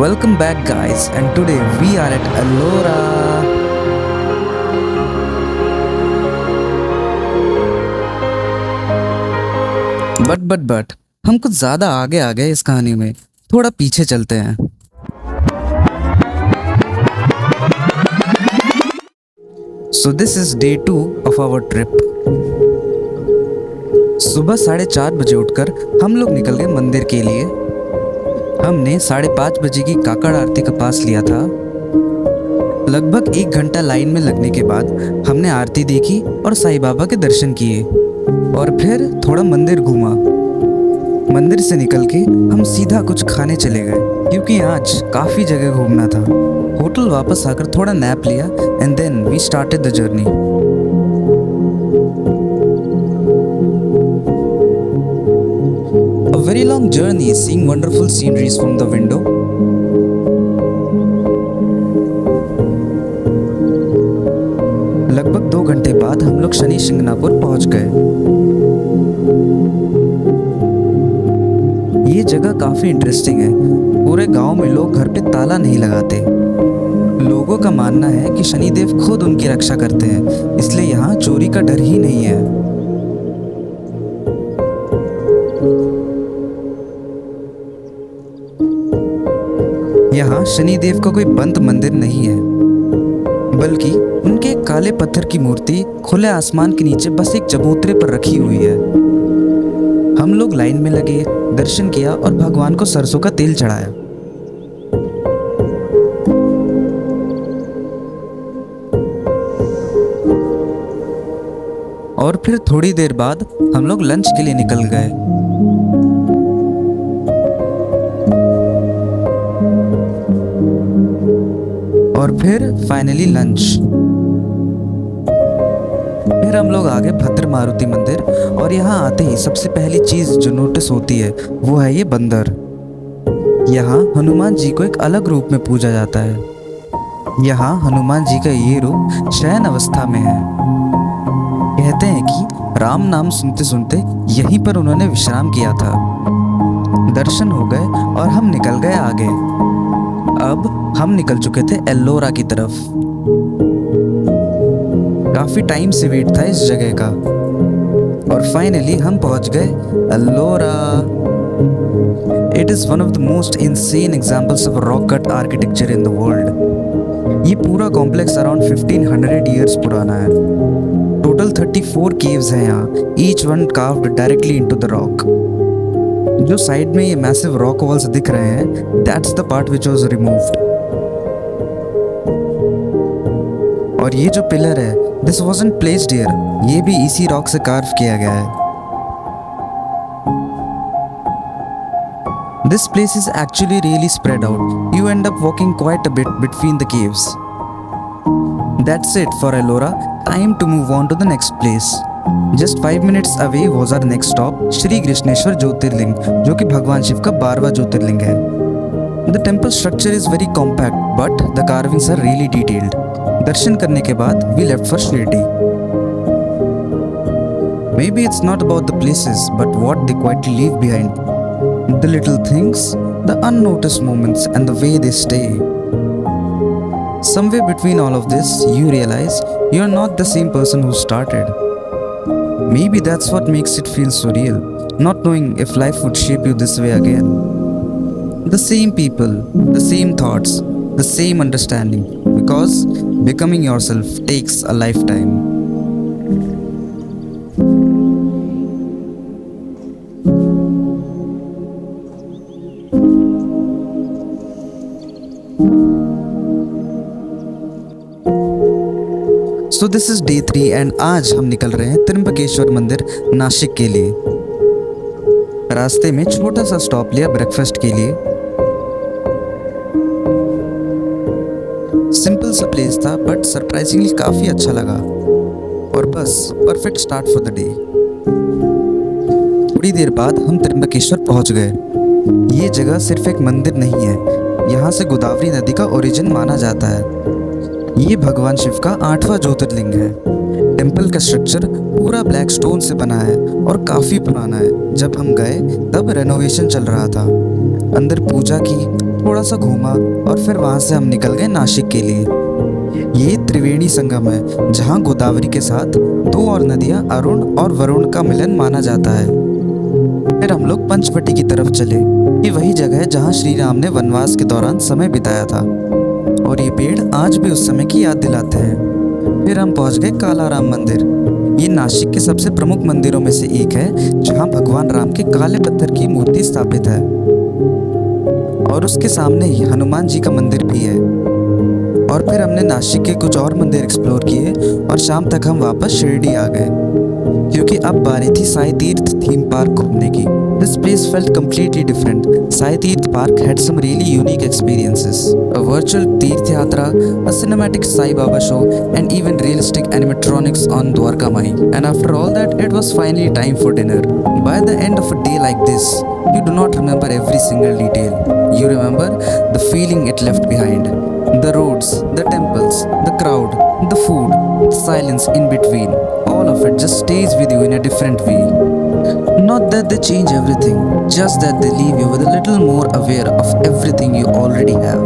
Welcome back, guys, and today we are at Ellora. But हम कुछ ज्यादा आगे आ गए इस कहानी में। थोड़ा पीछे चलते हैं। So this is day 2 of our trip. सुबह 4:30 बजे उठकर हम लोग निकल गए मंदिर के लिए। हमने 5:30 बजे की काकड़ आरती का पास लिया था। लगभग 1 घंटा लाइन में लगने के बाद हमने आरती देखी और साईं बाबा के दर्शन किए और फिर थोड़ा मंदिर घूमा। मंदिर से निकल के हम सीधा कुछ खाने चले गए क्योंकि आज काफ़ी जगह घूमना था। होटल वापस आकर थोड़ा नैप लिया and then we started the journey. A very long journey, seeing wonderful sceneries from the window. लगभग 2 घंटे बाद हम लोग शनि शिंगणापुर पहुंच गए। ये जगह काफी इंटरेस्टिंग है। पूरे गांव में लोग घर पे ताला नहीं लगाते। लोगों का मानना है कि शनिदेव खुद उनकी रक्षा करते हैं, इसलिए यहाँ चोरी का डर ही नहीं है। यहाँ शनिदेव का कोई बंद मंदिर नहीं है, बल्कि उनके एक काले पत्थर की मूर्ति खुले आसमान के नीचे बस एक चबूतरे पर रखी हुई है। हम लोग लाइन में लगे, दर्शन किया और भगवान को सरसों का तेल चढ़ाया। और फिर थोड़ी देर बाद हम लोग लंच के लिए निकल गए। और फिर फाइनली लंच। फिर हम लोग आगे भद्र मारुति मंदिर और यहाँ आते ही सबसे पहली चीज जो नोटिस होती है वो है ये बंदर। यहाँ हनुमान जी को एक अलग रूप में पूजा जाता है। यहाँ हनुमान जी का ये रूप शयन अवस्था में है। कहते हैं कि राम नाम सुनते सुनते यहीं पर उन्होंने विश्राम किया था। दर्शन हो गए और हम निकल गए आगे। अब हम निकल चुके थे एल्लोरा की तरफ। काफी टाइम से वेट था इस जगह का और फाइनली हम पहुंच गए Ellora. It is one of the most insane examples of rock cut architecture in the world. ये पूरा कॉम्प्लेक्स अराउंड 1500 ईयर्स पुराना है। टोटल 34 केव्स हैं यहाँ, each one carved directly into the rock. जो साइड में ये मैसिव रॉक वॉल्स दिख रहे हैं, that's the part which was removed. और ये जो पिलर है, दिस वाजंट प्लेस्ड हियर, ये भी इसी रॉक से कार्व किया गया है। This place is actually really spread out. You end up walking quite a bit between the caves. That's it for Ellora. Time to move on to the next place. Just 5 minutes away was our next stop, Shri Krishneshwar Jyotirlinga, जो कि भगवान शिव का 12वां ज्योतिर्लिंग है। The temple structure is very compact, but the carvings are really detailed. दर्शन करने के बाद we left for Shirdi. Maybe it's not about the places, but what they quietly leave behind. The little things, the unnoticed moments, and the way they stay. Somewhere between all of this, you realize you're not the same person who started. Maybe that's what makes it feel so real, not knowing if life would shape you this way again. The same people, the same thoughts, the same understanding, because becoming yourself takes a lifetime. So this is day 3 and आज हम निकल रहे हैं त्र्यंबकेश्वर मंदिर नासिक के लिए। रास्ते में छोटा सा स्टॉप लिया ब्रेकफास्ट के लिए। सिंपल सा प्लेस था बट सरप्राइजिंगली काफी अच्छा लगा और बस perfect start for the day. थोड़ी देर बाद हम त्र्यंबकेश्वर पहुंच गए। ये जगह सिर्फ एक मंदिर नहीं है, यहाँ से गोदावरी नदी का ओरिजिन माना जाता है। ये भगवान शिव का 8वां ज्योतिर्लिंग है। टेम्पल का स्ट्रक्चर पूरा ब्लैक स्टोन से बना है और काफ़ी पुराना है। जब हम गए तब रेनोवेशन चल रहा था। अंदर पूजा की, थोड़ा सा घूमा और फिर वहाँ से हम निकल गए नासिक के लिए। ये त्रिवेणी संगम है जहाँ गोदावरी के साथ दो और नदियाँ अरुण और वरुण का मिलन माना जाता है। फिर हम लोग पंचवटी की तरफ चले। ये वही जगह है जहाँ श्री राम ने वनवास के दौरान समय बिताया था और ये पेड़ आज भी उस समय की याद दिलाते हैं। फिर हम पहुँच गए कालाराम मंदिर। ये नासिक के सबसे प्रमुख मंदिरों में से एक है जहाँ भगवान राम के काले पत्थर की मूर्ति स्थापित है और उसके सामने ही हनुमान जी का मंदिर भी है। और फिर हमने नासिक के कुछ और मंदिर एक्सप्लोर किए और शाम तक हम वापस शिरडी आ गए क्योंकि अब बारी थी साई तीर्थ थीम पार्क घूमने की। This place felt completely different. Sai Teerth Park had some really unique experiences. A virtual Teerth Yatra, a cinematic Sai Baba show, and even realistic animatronics on Dwarka Mai. And after all that, it was finally time for dinner. By the end of a day like this, you do not remember every single detail. You remember the feeling it left behind. The roads, the temples, the crowd, the food, the silence in between. All of it just stays with you in a different way. Not that they change everything, just that they leave you with a little more aware of everything you already have.